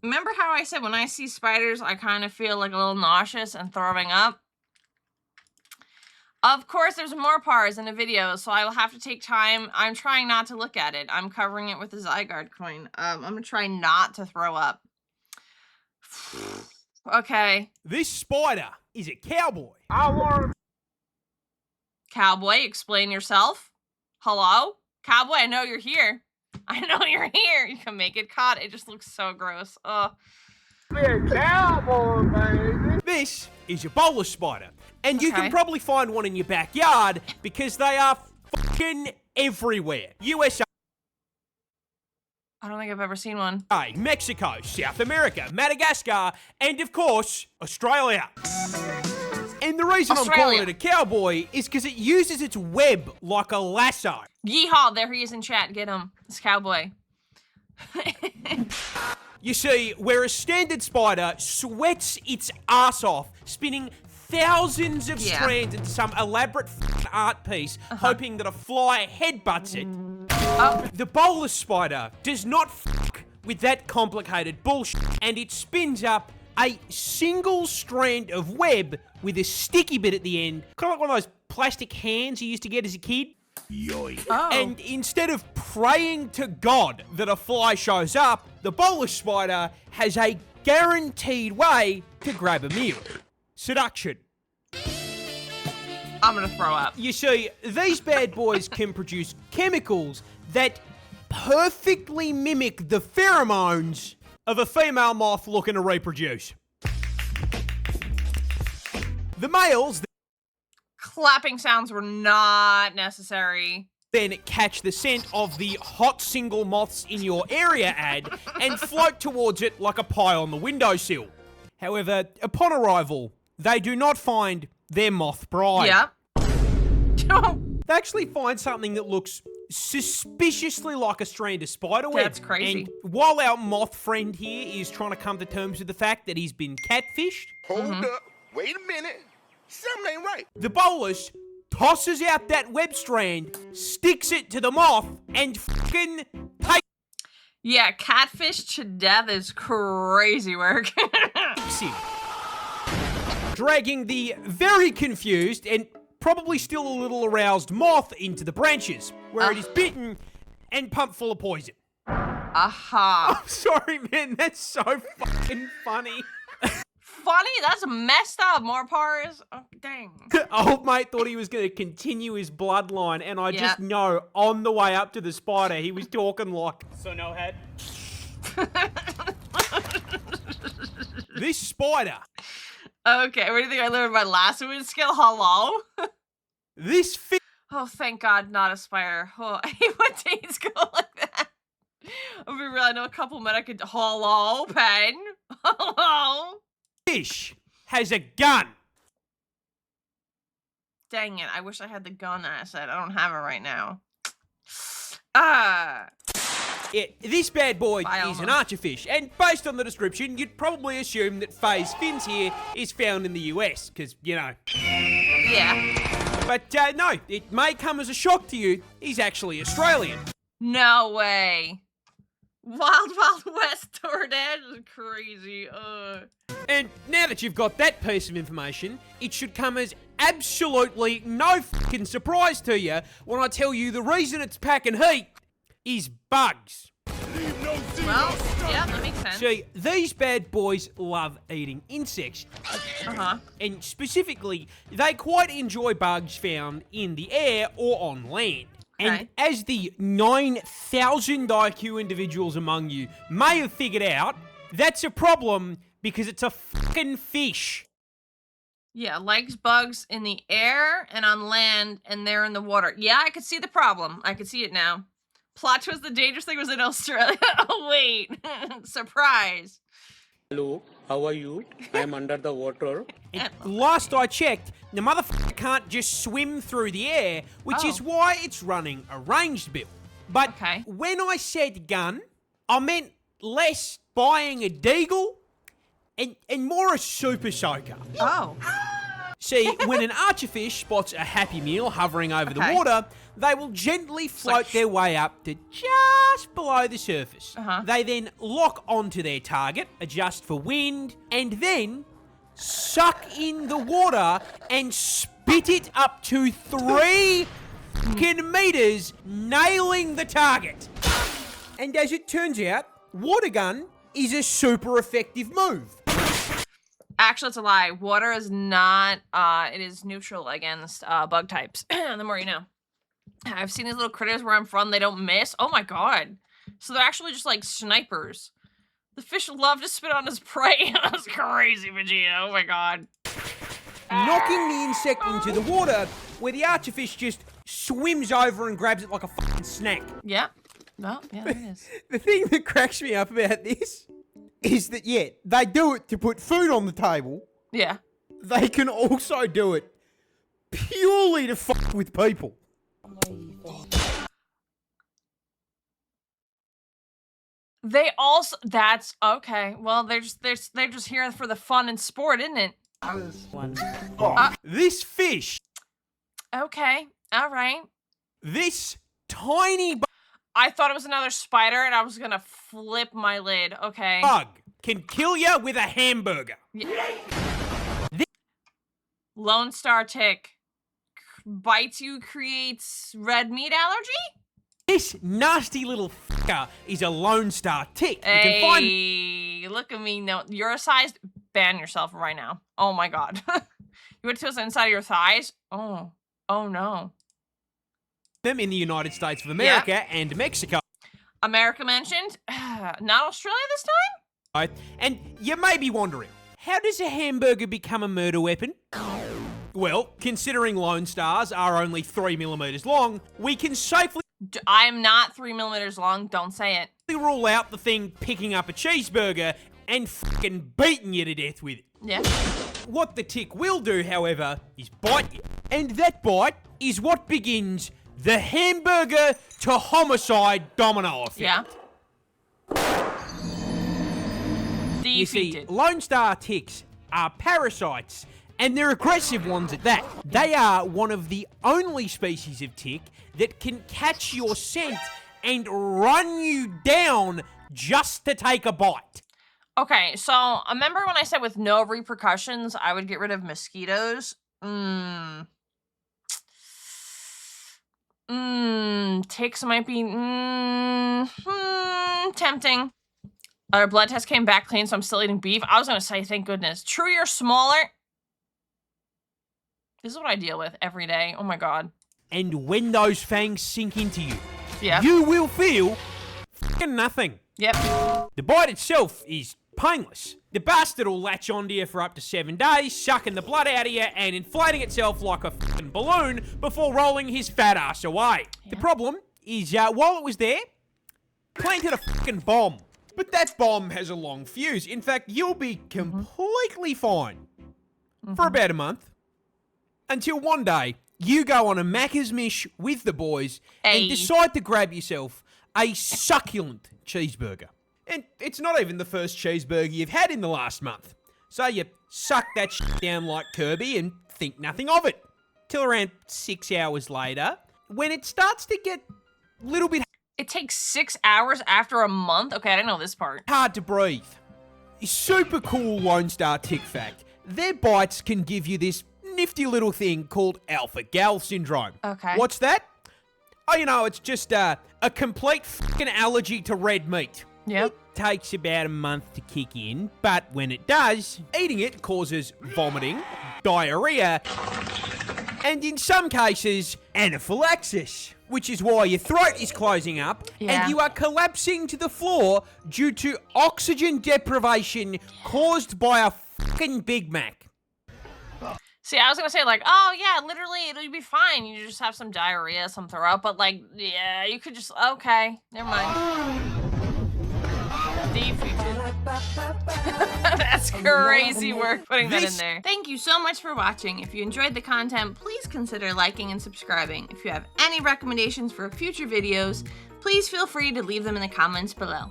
Remember how I said when I see spiders, I kind of feel like a little nauseous and throwing up? Of course, there's more Parz in the video, so I will have to take time. I'm trying not to look at it. I'm covering it with a Zygarde coin. I'm going to try not to throw up. Okay. This spider is a cowboy. Cowboy, explain yourself. Hello? Cowboy, I know you're here. I know you're here. You can make it caught. It just looks so gross. Ugh. Be a cowboy, baby. This is a bolas spider. And you can probably find one in your backyard because they are fucking everywhere. USA, I don't think I've ever seen one. Mexico, South America, Madagascar, and of course, Australia. And the reason I'm calling it a cowboy is because it uses its web like a lasso. Yeehaw, there he is in chat. Get him. It's cowboy. You see, where a standard spider sweats its ass off, spinning thousands of strands into some elaborate art piece, hoping that a fly headbutts it. The bolas spider does not fuck with that complicated bullshit, and it spins up a single strand of web with a sticky bit at the end, kind of like one of those plastic hands you used to get as a kid. Yoink. Oh. And instead of praying to God that a fly shows up, the bolas spider has a guaranteed way to grab a meal. Seduction. I'm gonna throw up. You see, these bad boys can produce chemicals that perfectly mimic the pheromones of a female moth looking to reproduce. The males Clapping sounds were not necessary. then catch the scent of the hot single moths in your area ad and float towards it like a pie on the windowsill. However, upon arrival, they do not find their moth bride. Yep. They actually find something that looks suspiciously like a strand of spiderweb. That's crazy. And while our moth friend here is trying to come to terms with the fact that he's been catfished, Hold up. Wait a minute. Something ain't right. the bolas tosses out that web strand, sticks it to the moth, and fucking Yeah, catfish to death is crazy work. takes him. Dragging the very confused and probably still a little aroused moth into the branches, where it is bitten and pumped full of poison. Aha. I'm sorry, man, that's so fucking funny. Funny? That's messed up. More Parz? Oh, dang. Old mate thought he was going to continue his bloodline, and I just know on the way up to the spider, he was talking like, So no head? this spider, Okay, what do you think I learned my lassoing skill? Hello? this Oh, thank God, not a spider. Oh, I hate when days go like that. I'll be real, I know a couple men I could. Hello, pen? Hello? fish has a gun. Dang it, I wish I had the gun asset. I don't have it right now. This bad boy Bye, is an Elmo. archerfish, and based on the description, you'd probably assume that Faye's fins here is found in the US, because, you know. Yeah. But no, it may come as a shock to you, he's actually Australian. No way. Wild Wild West tour dad is crazy. And now that you've got that piece of information, it should come as absolutely no fucking surprise to you when I tell you the reason it's packing heat is bugs. Well, yeah, that makes sense. See, these bad boys love eating insects. And specifically, they quite enjoy bugs found in the air or on land. And as the 9,000 IQ individuals among you may have figured out, that's a problem because it's a fucking fish. Yeah, likes bugs in the air and on land, and they're in the water. Yeah, I could see the problem. I could see it now. Plot twist, the dangerous thing was in Australia. Oh, wait. Surprise. Hello, how are you? I'm under the water. And last I checked, the motherfucker can't just swim through the air, which is why it's running a ranged build. But when I said gun, I meant less buying a deagle and more a super soaker. Oh. See, when an archerfish spots a happy meal hovering over the water, they will gently float their way up to just below the surface. They then lock onto their target, adjust for wind, and then suck in the water and spit it up to 3 meters, nailing the target. And as it turns out, water gun is a super effective move. Actually, it's a lie. Water is not, it is neutral against bug types. The more you know. I've seen these little critters where I'm from, they don't miss. Oh my god. So they're actually just like snipers. The fish love to spit on his prey. That's crazy, Vegeta. Oh my god. Knocking the insect into the water, where the archerfish just swims over and grabs it like a fucking snack. Yeah. Well, yeah, there it is. The thing that cracks me up about this is that, yeah, they do it to put food on the table. Yeah. They can also do it purely to fuck with people. They also, that's, okay. Well, they're just here for the fun and sport, isn't it? This fish. Okay. All right. This tiny I thought it was another spider and I was gonna flip my lid. Okay. bug can kill you with a hamburger. Yeah. Lone Star tick bites you, creates red meat allergy? This nasty little fucker is a Lone Star tick. Hey, You can find look at me. No, you're a size. Ban yourself right now. Oh my god. You went to us inside of your thighs? Oh. Oh no. them in the United States of America and Mexico. America mentioned. Not Australia this time? And you may be wondering, how does a hamburger become a murder weapon? Well, considering Lone Stars are only 3mm long, we can safely I'm not 3mm long. Don't say it. rule out the thing picking up a cheeseburger and fucking beating you to death with it. Yeah. What the tick will do, however, is bite you. And that bite is what begins the hamburger to homicide domino effect. Yeah. You see, Defeated. Lone Star ticks are parasites, and they're aggressive ones at that. They are one of the only species of tick that can catch your scent and run you down just to take a bite. Okay, so remember when I said with no repercussions, I would get rid of mosquitoes? Ticks might be, tempting. Our blood test came back clean, so I'm still eating beef. I was gonna say, thank goodness. True, you're smaller. This is what I deal with every day. Oh my god. And when those fangs sink into you, Yeah. you will feel fucking nothing. Yep. The bite itself is painless. The bastard will latch onto you for up to 7 days, sucking the blood out of you and inflating itself like a fucking balloon before rolling his fat ass away. Yeah. The problem is, while it was there, planted a fucking bomb. But that bomb has a long fuse. In fact, you'll be completely fine for about a month. Until one day, you go on a Macca's mish with the boys and decide to grab yourself a succulent cheeseburger. And it's not even the first cheeseburger you've had in the last month. So you suck that shit down like Kirby and think nothing of it. Till around 6 hours later, when it starts to get a little bit It takes 6 hours after a month? Okay, I didn't know this part. hard to breathe. Super cool Lone Star tick fact. Their bites can give you this nifty little thing called alpha-gal syndrome. Okay. What's that? Oh, you know, it's just a complete fucking allergy to red meat. Yep. It takes about a month to kick in, but when it does, eating it causes vomiting, diarrhea, and in some cases, anaphylaxis, which is why your throat is closing up and you are collapsing to the floor due to oxygen deprivation caused by a fucking Big Mac. See, I was gonna say, like, oh, yeah, literally, it'll be fine. You just have some diarrhea, some throw up, but, like, yeah, you could just, okay, never mind. Defeated. That's crazy work putting that in there. Thank you so much for watching. If you enjoyed the content, please consider liking and subscribing. If you have any recommendations for future videos, please feel free to leave them in the comments below.